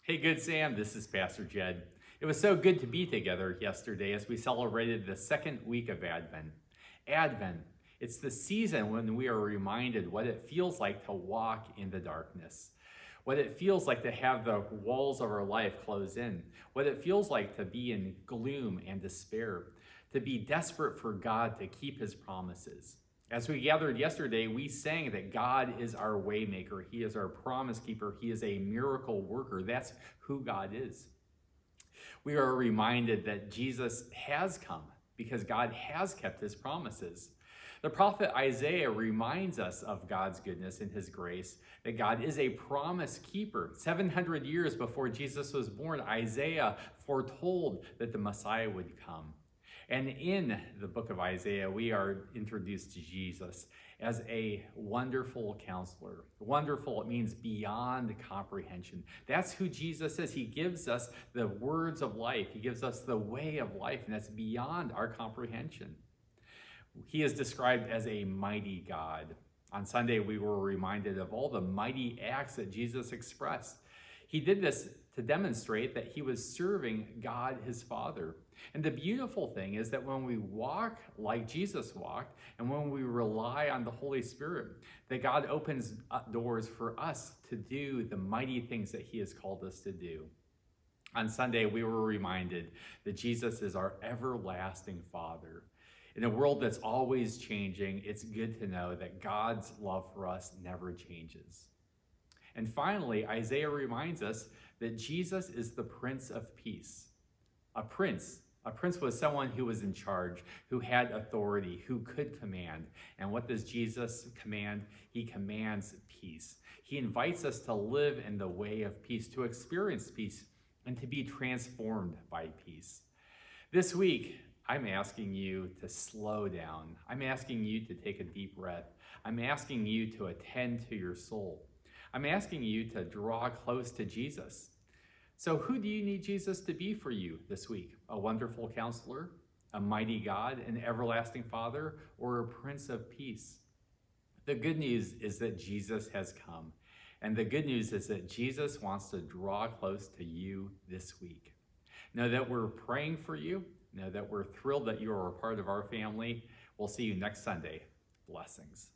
Hey, Good Sam, this is Pastor Jed. It was so good to be together yesterday as we celebrated the second week of Advent. Advent, it's the season when we are reminded what it feels like to walk in the darkness, what it feels like to have the walls of our life close in, what it feels like to be in gloom and despair, to be desperate for God to keep his promises. As we gathered yesterday, we sang that God is our waymaker. He is our promise keeper. He is a miracle worker. That's who God is. We are reminded that Jesus has come because God has kept his promises. The prophet Isaiah reminds us of God's goodness and his grace, that God is a promise keeper. 700 years before Jesus was born, Isaiah foretold that the Messiah would come. And in the book of Isaiah, we are introduced to Jesus as a wonderful counselor. Wonderful, it means beyond comprehension. That's who Jesus is. He gives us the words of life. He gives us the way of life, and that's beyond our comprehension. He is described as a mighty God. On Sunday, we were reminded of all the mighty acts that Jesus expressed. He did this to demonstrate that he was serving God, his Father. And the beautiful thing is that when we walk like Jesus walked, and when we rely on the Holy Spirit, that God opens up doors for us to do the mighty things that he has called us to do. On Sunday, we were reminded that Jesus is our everlasting Father. In a world that's always changing, it's good to know that God's love for us never changes. And finally, Isaiah reminds us that Jesus is the Prince of Peace. A prince was someone who was in charge, who had authority, who could command. And what does Jesus command? He commands peace. He invites us to live in the way of peace, to experience peace, and to be transformed by peace. This week, I'm asking you to slow down. I'm asking you to take a deep breath. I'm asking you to attend to your soul. I'm asking you to draw close to Jesus. So who do you need Jesus to be for you this week? A wonderful counselor, a mighty God, an everlasting Father, or a Prince of Peace? The good news is that Jesus has come. And the good news is that Jesus wants to draw close to you this week. Know that we're praying for you. Know that we're thrilled that you are a part of our family. We'll see you next Sunday. Blessings.